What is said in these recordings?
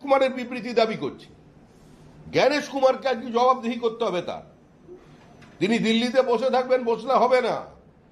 কুমারের বিবৃতি দাবি করছি। জ্ঞানেশ কুমারকে আজকে জবাবদিহি করতে হবে তার। তিনি দিল্লিতে বসে থাকবেন, বসলে হবে না।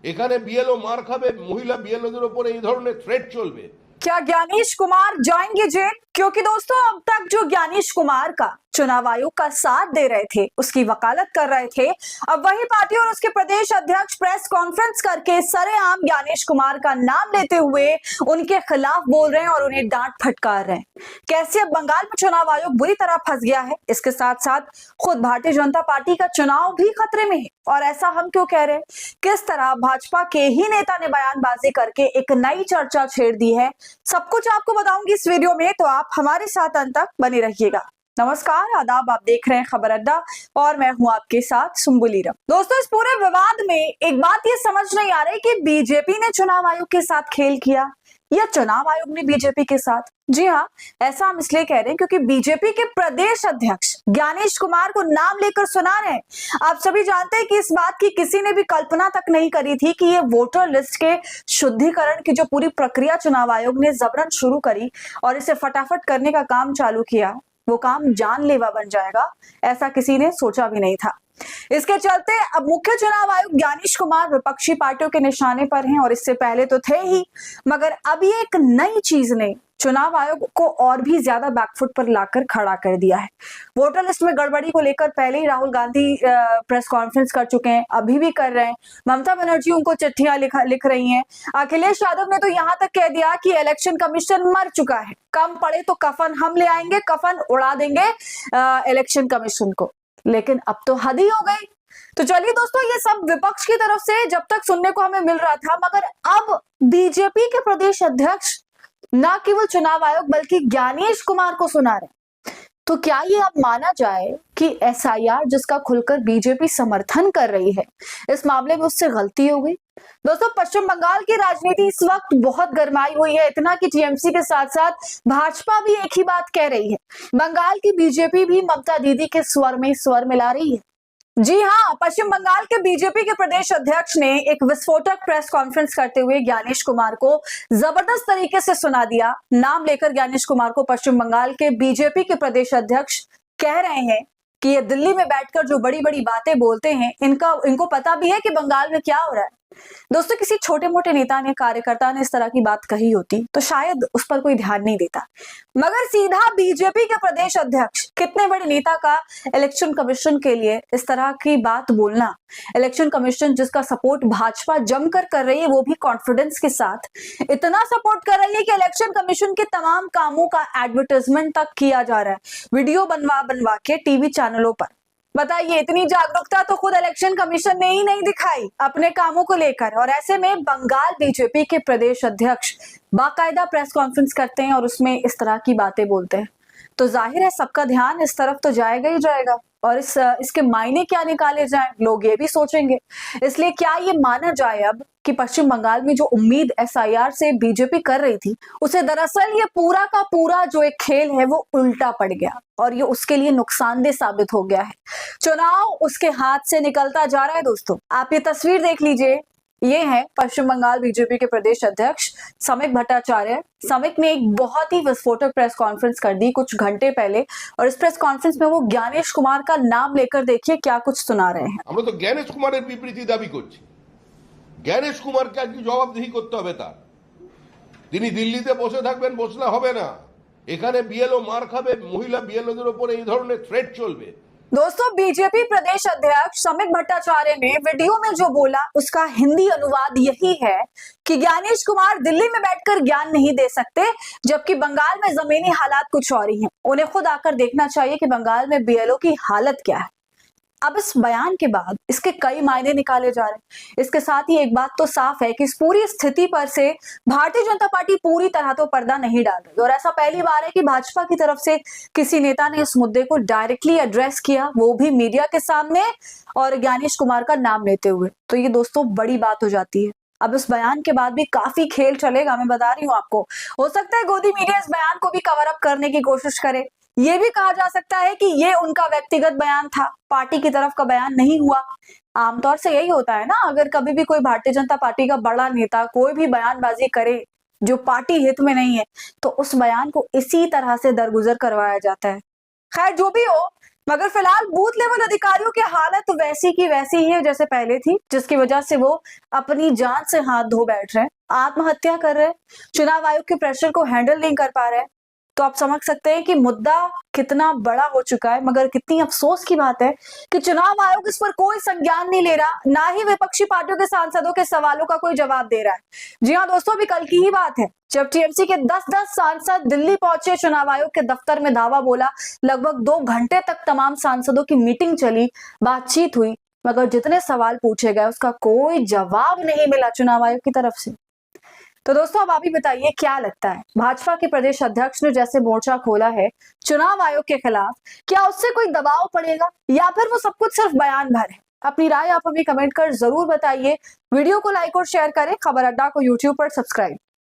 এখানে বিএলও মার খাবে, মহিলা বিএলওদের উপরে এই ধরনের থ্রেট চলবে। क्या ज्ञानेश कुमार जाएंगे जेल? क्योंकि दोस्तों अब तक जो ज्ञानेश कुमार का चुनाव आयोग का साथ दे रहे थे, उसकी वकालत कर रहे थे, अब वही पार्टी और उसके प्रदेश अध्यक्ष प्रेस कॉन्फ्रेंस करके सरेआम ज्ञानेश कुमार का नाम लेते हुए उनके खिलाफ बोल रहे हैं और उन्हें डांट फटकार रहे हैं। कैसे अब बंगाल में चुनाव आयोग बुरी तरह फंस गया है, इसके साथ साथ खुद भारतीय जनता पार्टी का चुनाव भी खतरे में है। और ऐसा हम क्यों कह रहे हैं? किस तरह भाजपा के ही नेता ने बयानबाजी करके एक नई चर्चा छेड़ दी है, सब कुछ आपको बताऊंगी इस वीडियो में, तो आप हमारे साथ अंत तक बने रहिएगा। नमस्कार, आदाब, आप देख रहे हैं खबर अड्डा और मैं हूं आपके साथ सुम्बुली रम। दोस्तों, इस पूरे विवाद में एक बात ये समझ नहीं आ रही कि बीजेपी ने चुनाव आयोग के साथ खेल किया या चुनाव आयोग ने बीजेपी के साथ। जी हाँ, ऐसा हम इसलिए कह रहे हैं क्योंकि बीजेपी के प्रदेश अध्यक्ष ज्ञानेश कुमार को नाम लेकर सुना रहे हैं। आप सभी जानते हैं कि इस बात की किसी ने भी कल्पना तक नहीं करी थी कि ये वोटर लिस्ट के शुद्धिकरण की जो पूरी प्रक्रिया चुनाव आयोग ने जबरन शुरू करी और इसे फटाफट करने का काम चालू किया, वो काम जानलेवा बन जाएगा, ऐसा किसी ने सोचा भी नहीं था। इसके चलते अब मुख्य चुनाव आयुक्त ज्ञानेश कुमार विपक्षी पार्टियों के निशाने पर हैं और इससे पहले तो थे ही, मगर अब ये एक नई चीज ने चुनाव आयोग को और भी ज्यादा बैकफुट पर लाकर खड़ा कर दिया है। वोटर लिस्ट में गड़बड़ी को लेकर पहले ही राहुल गांधी प्रेस कॉन्फ्रेंस कर चुके हैं, अभी भी कर रहे हैं। ममता बनर्जी उनको चिट्ठियां लिख रही हैं। अखिलेश यादव ने तो यहां तक कह दिया कि इलेक्शन कमीशन मर चुका है, कम पड़े तो कफन हम ले आएंगे, कफन उड़ा देंगे इलेक्शन कमीशन को। लेकिन अब तो हद ही हो गई। तो चलिए दोस्तों, ये सब विपक्ष की तरफ से जब तक सुनने को हमें मिल रहा था, मगर अब बीजेपी के प्रदेश अध्यक्ष न केवल चुनाव आयोग बल्कि ज्ञानेश कुमार को सुना रहे। तो क्या ये अब माना जाए कि एसआईआर जिसका खुलकर बीजेपी समर्थन कर रही है, इस मामले में उससे गलती हो गई? दोस्तों, पश्चिम बंगाल की राजनीति इस वक्त बहुत गरमाई हुई है, इतना कि टीएमसी के साथ साथ भाजपा भी एक ही बात कह रही है। बंगाल की बीजेपी भी ममता दीदी के स्वर में स्वर मिला रही है। जी हाँ, पश्चिम बंगाल के बीजेपी के प्रदेश अध्यक्ष ने एक विस्फोटक प्रेस कॉन्फ्रेंस करते हुए ज्ञानेश कुमार को जबरदस्त तरीके से सुना दिया। नाम लेकर ज्ञानेश कुमार को पश्चिम बंगाल के बीजेपी के प्रदेश अध्यक्ष कह रहे हैं कि ये दिल्ली में बैठकर जो बड़ी बड़ी बातें बोलते हैं, इनको पता भी है कि बंगाल में क्या हो रहा है। दोस्तों, किसी छोटे मोटे नेता ने, कार्यकर्ता ने इस तरह की बात कही होती तो शायद उस पर कोई ध्यान नहीं देता, मगर सीधा बीजेपी के प्रदेश अध्यक्ष, कितने बड़े नेता का इलेक्शन कमीशन के लिए इस तरह की बात बोलना, इलेक्शन कमीशन जिसका सपोर्ट भाजपा जमकर कर रही है, वो भी कॉन्फिडेंस के साथ इतना सपोर्ट कर रही है कि इलेक्शन कमीशन के तमाम कामों का एडवर्टाइजमेंट तक किया जा रहा है, वीडियो बनवा के टीवी चैनलों पर। बताइए, इतनी जागरूकता तो खुद इलेक्शन कमीशन ने ही नहीं दिखाई अपने कामों को लेकर। और ऐसे में बंगाल बीजेपी के प्रदेश अध्यक्ष बाकायदा प्रेस कॉन्फ्रेंस करते हैं और उसमें इस तरह की बातें बोलते हैं, तो जाहिर है सबका ध्यान इस तरफ तो जाएगा ही जाएगा। और इसके मायने क्या निकाले जाएं, लोग ये भी सोचेंगे। इसलिए क्या ये माना जाए अब कि पश्चिम बंगाल में जो उम्मीद एसआईआर से बीजेपी कर रही थी, उसे दरअसल ये पूरा का पूरा जो एक खेल है वो उल्टा पड़ गया और ये उसके लिए नुकसानदेह साबित हो गया है। चुनाव उसके हाथ से निकलता जा रहा है। दोस्तों, आप ये तस्वीर देख लीजिए, ये है पश्चिम बंगाल बीजेपी के प्रदेश अध्यक्ष समिक भट्टाचार्य। समिक ने एक बहुत ही विस्फोटक प्रेस कॉन्फ्रेंस कर दी कुछ घंटे पहले, और इस प्रेस कॉन्फ्रेंस में वो ज्ञानेश कुमार का नाम लेकर देखिए क्या कुछ सुना रहे हैं। আমরা তো জ্ঞানেশ কুমারের বিবৃতি দাবি করছি। জ্ঞানেশ কুমারকে আজকে জবাবদিহি করতে হবে তার। তিনি দিল্লিতে বসে থাকবেন, বসলে হবে না। এখানে বিএলও মার খাবে, মহিলা বিএলওদের উপরে এই ধরনের থ্রেট চলবে। दोस्तों, बीजेपी प्रदेश अध्यक्ष समिक भट्टाचार्य ने वीडियो में जो बोला उसका हिंदी अनुवाद यही है कि ज्ञानेश कुमार दिल्ली में बैठकर ज्ञान नहीं दे सकते, जबकि बंगाल में जमीनी हालात कुछ और ही हैं। उन्हें खुद आकर देखना चाहिए कि बंगाल में बीएलओ की हालत क्या है। अब इस बयान के बाद इसके कई मायने निकाले जा रहे हैं। इसके साथ ही एक बात तो साफ है कि इस पूरी स्थिति पर से भारतीय जनता पार्टी पूरी तरह तो पर्दा नहीं डाल रही, और ऐसा पहली बार है कि भाजपा की तरफ से किसी नेता ने इस मुद्दे को डायरेक्टली एड्रेस किया, वो भी मीडिया के सामने और ज्ञानेश कुमार का नाम लेते हुए। तो ये दोस्तों बड़ी बात हो जाती है। अब इस बयान के बाद भी काफी खेल चलेगा, मैं बता रही हूँ आपको। हो सकता है गोदी मीडिया इस बयान को भी कवर अप करने की कोशिश करे। ये भी कहा जा सकता है कि ये उनका व्यक्तिगत बयान था, पार्टी की तरफ का बयान नहीं हुआ। आमतौर से यही होता है ना, अगर कभी भी कोई भारतीय जनता पार्टी का बड़ा नेता कोई भी बयानबाजी करे जो पार्टी हित में नहीं है, तो उस बयान को इसी तरह से दरगुजर करवाया जाता है। खैर जो भी हो, मगर फिलहाल बूथ लेवल अधिकारियों की हालत वैसी की वैसी ही है जैसे पहले थी, जिसकी वजह से वो अपनी जान से हाथ धो बैठ रहे हैं, आत्महत्या कर रहे हैं, चुनाव आयोग के प्रेशर को हैंडल नहीं कर पा रहे हैं। तो आप समझ सकते हैं कि मुद्दा कितना बड़ा हो चुका है। मगर कितनी अफसोस की बात है कि चुनाव आयोग इस पर कोई संज्ञान नहीं ले रहा, ना ही विपक्षी पार्टियों के सांसदों के सवालों का कोई जवाब दे रहा है। जी हाँ दोस्तों, अभी कल की ही बात है जब टीएमसी के 10-10 सांसद दिल्ली पहुंचे, चुनाव आयोग के दफ्तर में धावा बोला, लगभग 2 घंटे तक तमाम सांसदों की मीटिंग चली, बातचीत हुई, मगर जितने सवाल पूछे गए उसका कोई जवाब नहीं मिला चुनाव आयोग की तरफ से। तो दोस्तों अब आप ही बताइए क्या लगता है, भाजपा के प्रदेश अध्यक्ष ने जैसे मोर्चा खोला है चुनाव आयोग के खिलाफ, क्या उससे कोई दबाव पड़ेगा या फिर वो सब कुछ सिर्फ बयान भर है? अपनी राय आप हमें कमेंट कर जरूर बताइए। वीडियो को लाइक और शेयर करें, खबर अड्डा को यूट्यूब पर सब्सक्राइब